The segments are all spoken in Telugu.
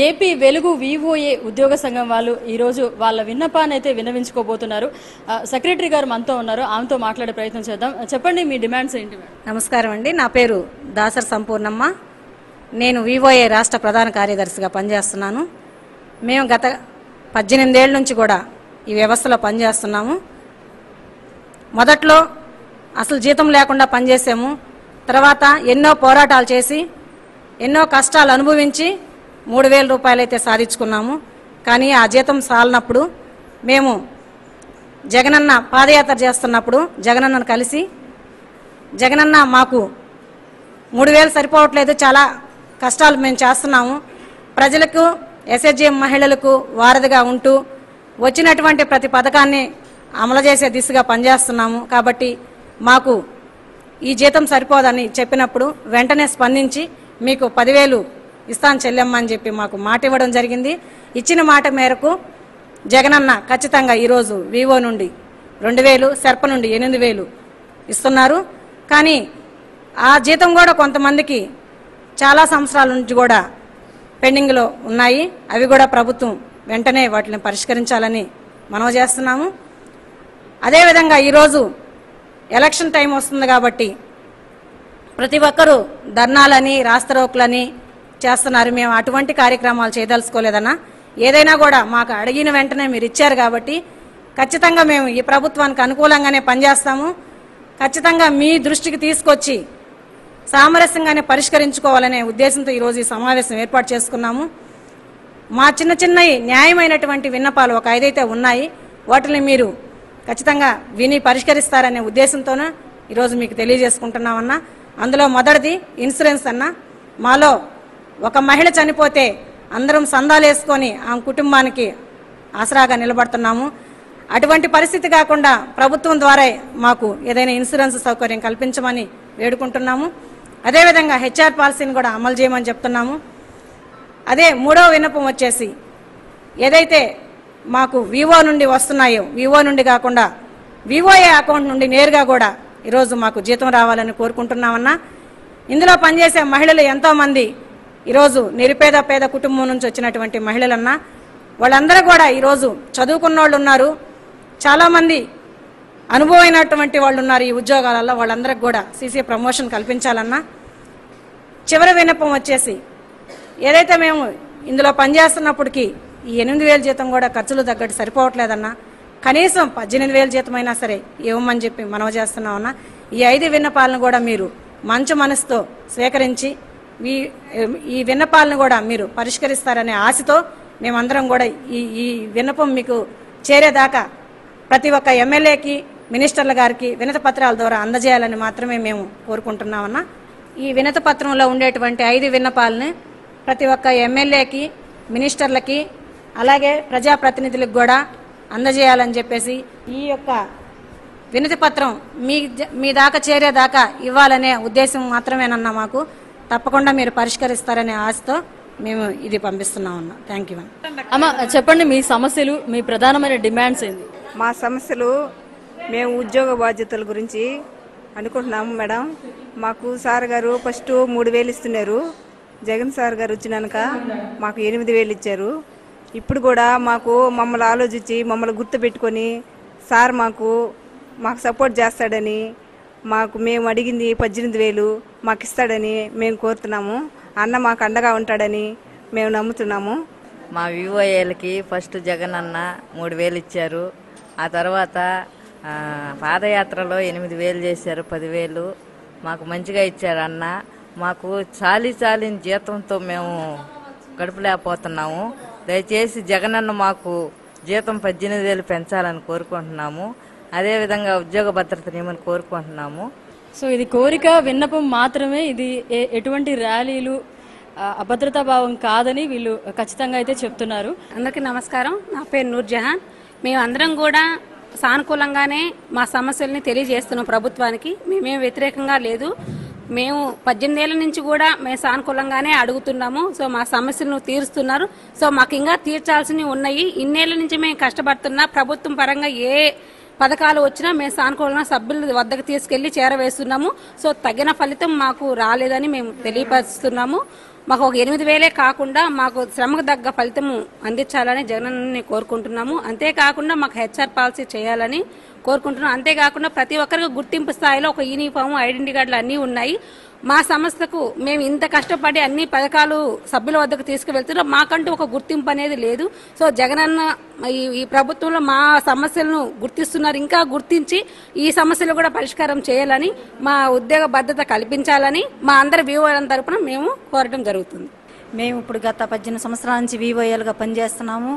ఏపీ వెలుగు వివోఏ ఉద్యోగ సంఘం వాళ్ళు ఈరోజు వాళ్ళ విన్నపాన్ని అయితే విన్నవించుకోబోతున్నారు. సెక్రటరీ గారు మనతో ఉన్నారు, ఆమెతో మాట్లాడే ప్రయత్నం చేద్దాం. చెప్పండి, మీ డిమాండ్స్ ఏంటి? నమస్కారం అండి, నా పేరు దాసర్ సంపూర్ణమ్మ. నేను వివోఏ రాష్ట్ర ప్రధాన కార్యదర్శిగా పనిచేస్తున్నాను. మేము గత 18 ఏళ్ళ నుంచి కూడా ఈ వ్యవస్థలో పనిచేస్తున్నాము. మొదట్లో అసలు జీతం లేకుండా పనిచేసాము. తర్వాత ఎన్నో పోరాటాలు చేసి ఎన్నో కష్టాలు అనుభవించి 3,000 రూపాయలు అయితే సాధించుకున్నాము. కానీ ఆ జీతం సాలినప్పుడు మేము జగనన్న పాదయాత్ర చేస్తున్నప్పుడు జగనన్నను కలిసి, జగనన్న మాకు 3,000 సరిపోవట్లేదు, చాలా కష్టాలు మేము చేస్తున్నాము, ప్రజలకు ఎస్హెచ్జిఎం మహిళలకు వారధిగా ఉంటూ వచ్చినటువంటి ప్రతి పథకాన్ని అమలు చేసే దిశగా పనిచేస్తున్నాము. కాబట్టి మాకు ఈ జీతం సరిపోదని చెప్పినప్పుడు వెంటనే స్పందించి మీకు 10,000 ఇస్తాను చెల్లెమ్మ అని చెప్పి మాకు మాట ఇవ్వడం జరిగింది. ఇచ్చిన మాట మేరకు జగనన్న ఖచ్చితంగా ఈరోజు వివో నుండి 2,000, సెర్ప నుండి 8,000 ఇస్తున్నారు. కానీ ఆ జీతం కూడా కొంతమందికి చాలా సంవత్సరాల నుంచి కూడా పెండింగ్లో ఉన్నాయి. అవి కూడా ప్రభుత్వం వెంటనే వాటిని పరిష్కరించాలని మనవి చేస్తున్నాము. అదేవిధంగా ఈరోజు ఎలక్షన్ టైం వస్తుంది కాబట్టి ప్రతి ఒక్కరూ ధర్నాలని రాస్తారోకులని చేస్తున్నారు. మేము అటువంటి కార్యక్రమాలు చేయదలుచుకోలేదన్నా. ఏదైనా కూడా మాకు అడిగిన వెంటనే మీరు ఇచ్చారు కాబట్టి ఖచ్చితంగా మేము ఈ ప్రభుత్వానికి అనుకూలంగానే పనిచేస్తాము. ఖచ్చితంగా మీ దృష్టికి తీసుకొచ్చి సామరస్యంగానే పరిష్కరించుకోవాలనే ఉద్దేశంతో ఈరోజు ఈ సమావేశం ఏర్పాటు చేసుకున్నాము. మా చిన్న చిన్నవి న్యాయమైనటువంటి విన్నపాలు ఒక 5 అయితే ఉన్నాయి. వాటిని మీరు ఖచ్చితంగా విని పరిష్కరిస్తారనే ఉద్దేశంతోనే ఈరోజు మీకు తెలియజేసుకుంటున్నామన్నా. అందులో మొదటిది ఇన్సూరెన్స్ అన్న. మాలో ఒక మహిళ చనిపోతే అందరం సందాలు వేసుకొని ఆ కుటుంబానికి ఆసరాగా నిలబడుతున్నాము. అటువంటి పరిస్థితి కాకుండా ప్రభుత్వం ద్వారా మాకు ఏదైనా ఇన్సూరెన్స్ సౌకర్యం కల్పించమని వేడుకుంటున్నాము. అదేవిధంగా హెచ్ఆర్ పాలసీని కూడా అమలు చేయమని చెప్తున్నాము. అదే మూడవ విన్నపం వచ్చేసి, ఏదైతే మాకు వివో నుండి వస్తున్నాయో వివో నుండి కాకుండా వివోఏ అకౌంట్ నుండి నేరుగా కూడా ఈరోజు మాకు జీతం రావాలని కోరుకుంటున్నామన్నా. ఇందులో పనిచేసే మహిళలు ఎంతోమంది ఈరోజు నిరుపేద పేద కుటుంబం నుంచి వచ్చినటువంటి మహిళలన్నా. వాళ్ళందరూ కూడా ఈరోజు చదువుకున్న వాళ్ళు ఉన్నారు, చాలామంది అనుభవమైనటువంటి వాళ్ళు ఉన్నారు ఈ ఉద్యోగాలలో. వాళ్ళందరికీ కూడా సీసీ ప్రమోషన్ కల్పించాలన్నా. చివరి విన్నపం వచ్చేసి, ఏదైతే మేము ఇందులో పనిచేస్తున్నప్పటికీ ఈ 8,000 జీతం కూడా ఖర్చులు తగ్గట్టు సరిపోవట్లేదన్నా. కనీసం 18,000 జీతం అయినా సరే ఇవ్వమని చెప్పి మనవి చేస్తున్నామన్నా. ఈ 5 విన్నపాలను కూడా మీరు మంచి మనసుతో స్వీకరించి ఈ విన్నపాలను కూడా మీరు పరిష్కరిస్తారనే ఆశతో మేమందరం కూడా ఈ విన్నపం మీకు చేరేదాకా ప్రతి ఒక్క ఎమ్మెల్యేకి మినిస్టర్ల గారికి వినతి పత్రాల ద్వారా అందజేయాలని మాత్రమే మేము కోరుకుంటున్నామన్నా. ఈ వినతి పత్రంలో ఉండేటువంటి 5 విన్నపాలని ప్రతి ఒక్క ఎమ్మెల్యేకి మినిస్టర్లకి అలాగే ప్రజాప్రతినిధులకు కూడా అందజేయాలని చెప్పేసి ఈ యొక్క వినతి పత్రం మీ దాకా చేరేదాకా ఇవ్వాలనే ఉద్దేశం మాత్రమేనన్నా. మాకు తప్పకుండా మీరు పరిష్కరిస్తారనే ఆశతో మేము ఇది పంపిస్తున్నామన్నా. Thank you. అమ్మ, చెప్పండి, మీ సమస్యలు, మీ ప్రధానమైన డిమాండ్స్ ఏంటి? మా సమస్యలు, మేము ఉద్యోగ బాధ్యతల గురించి అనుకుంటున్నాము మేడం. మాకు సార్ గారు ఫస్ట్ 3,000 ఇస్తున్నారు. జగన్ సార్ గారు వచ్చినాక మాకు 8,000 ఇచ్చారు. ఇప్పుడు కూడా మమ్మల్ని ఆలోచించి మమ్మల్ని గుర్తుపెట్టుకొని సార్ మాకు సపోర్ట్ చేస్తాడని, మేము అడిగింది 18,000 మాకు ఇస్తాడని మేము కోరుతున్నాము. అన్న మాకు అండగా ఉంటాడని మేము నమ్ముతున్నాము. మా వివోఏలకి ఫస్ట్ జగన్ అన్న 3,000 ఇచ్చారు. ఆ తర్వాత పాదయాత్రలో 8,000 చేశారు, 10,000 మాకు మంచిగా ఇచ్చారు అన్న. మాకు చాలిన జీతంతో మేము గడపలేకపోతున్నాము. దయచేసి జగనన్న మాకు జీతం 18,000 పెంచాలని కోరుకుంటున్నాము. అదేవిధంగా ఉద్యోగ భద్రతనియమని కోరుకుంటున్నాము. సో ఇది కోరిక, విన్నపం మాత్రమే. ఇది ఎటువంటి ర్యాలీలు, అభద్రతా భావం కాదని వీళ్ళు ఖచ్చితంగా అయితే చెప్తున్నారు. అందరికీ నమస్కారం. నా పేరు నూర్జహాన్. మేము అందరం కూడా సానుకూలంగానే మా సమస్యల్ని తెలియజేస్తున్నాం ప్రభుత్వానికి. మేమేం వ్యతిరేకంగా లేదు. మేము 18 ఏళ్ల నుంచి కూడా మేము సానుకూలంగానే అడుగుతున్నాము. సో మా సమస్యలను తీరుస్తున్నారు. సో మాకు ఇంకా తీర్చాల్సినవి ఉన్నాయి. ఇన్నేళ్ల నుంచి మేము కష్టపడుతున్నా ప్రభుత్వం పరంగా ఏ పథకాలు వచ్చినా మేము సానుకూలంగా సభ్యుల వద్దకు తీసుకెళ్లి చేరవేస్తున్నాము. సో తగిన ఫలితం మాకు రాలేదని మేము తెలియపరుస్తున్నాము. మాకు ఒక 8,000 కాకుండా మాకు శ్రమకు తగ్గ ఫలితము అందించాలని జగనన్నని కోరుకుంటున్నాము. అంతేకాకుండా మాకు హెచ్ఆర్ పాలసీ చేయాలని కోరుకుంటున్నాం. అంతేకాకుండా ప్రతి ఒక్కరికి గుర్తింపు స్థాయిలో ఒక యూనిఫామ్, ఐడెంటిటీ కార్డులు అన్నీ ఉన్నాయి. మా సంస్థకు మేము ఇంత కష్టపడి అన్ని పథకాలు సభ్యుల వద్దకు తీసుకువెళ్తున్నాం. మాకంటూ ఒక గుర్తింపు అనేది లేదు. సో జగనన్న ఈ ప్రభుత్వంలో మా సమస్యలను గుర్తిస్తున్నారు. ఇంకా గుర్తించి ఈ సమస్యలు కూడా పరిష్కారం చేయాలని, మా ఉద్యోగ భద్రత కల్పించాలని మా అందరి వివోల తరపున మేము కోరడం జరుగుతుంది. మేము ఇప్పుడు గత 18 సంవత్సరాల నుంచి వివోఏలుగా పనిచేస్తున్నాము.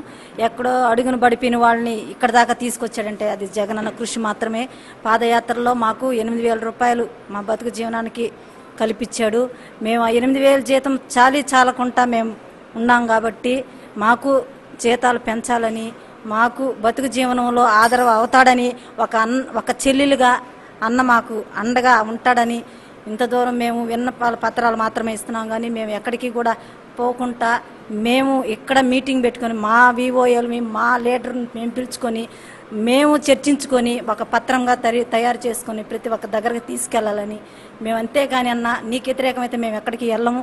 ఎక్కడో అడుగును పడిపోయిన వాళ్ళని ఇక్కడ దాకా తీసుకొచ్చాడంటే అది జగనన్న కృషి మాత్రమే. పాదయాత్రలో మాకు 8,000 రూపాయలు మా బతుకు జీవనానికి కల్పించాడు. మేము ఆ 8,000 జీతం చాలకుండా మేము ఉన్నాం కాబట్టి మాకు జీతాలు పెంచాలని, మాకు బతుకు జీవనంలో ఆదరవ అవుతాడని, ఒక చెల్లెలుగా అన్న మాకు అండగా ఉంటాడని ఇంత దూరం మేము విన్నపాల పత్రాలు మాత్రమే ఇస్తున్నాం. కానీ మేము ఎక్కడికి కూడా పోకుండా మేము ఇక్కడ మీటింగ్ పెట్టుకొని మా వివోఏలు మా లీడర్ని మేము పిలుచుకొని మేము చర్చించుకొని ఒక పత్రంగా తయారు చేసుకొని ప్రతి ఒక్క దగ్గరకు తీసుకెళ్లాలని మేము. అంతేగాని అన్న నీకు వ్యతిరేకమైతే మేము ఎక్కడికి వెళ్ళము,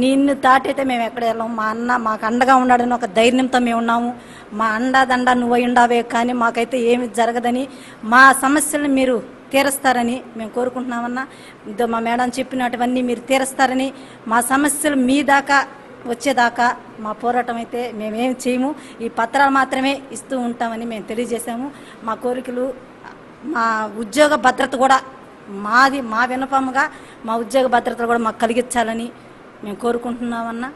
నిన్ను దాటైతే మేము ఎక్కడ వెళ్ళము. మా అన్న మాకు అండగా ఉన్నాడని ఒక ధైర్యంతో మేము ఉన్నాము. మా అండాదండ నువ్వు ఉండావే కానీ మాకైతే ఏమి జరగదని, మా సమస్యలను మీరు తీరుస్తారని మేము కోరుకుంటున్నామన్నా. మా మేడం చెప్పినటువన్నీ మీరు తీరుస్తారని, మా సమస్యలు మీ దాకా వచ్చేదాకా మా పోరాటం అయితే మేమేం చేయము, ఈ పత్రాలు మాత్రమే ఇస్తూ ఉంటామని మేము తెలియజేశాము. మా కోరికలు, మా ఉద్యోగ భద్రత కూడా మా విన్నపముగా మా ఉద్యోగ భద్రత కూడా మాకు కలిగించాలని మేము కోరుకుంటున్నామన్నా.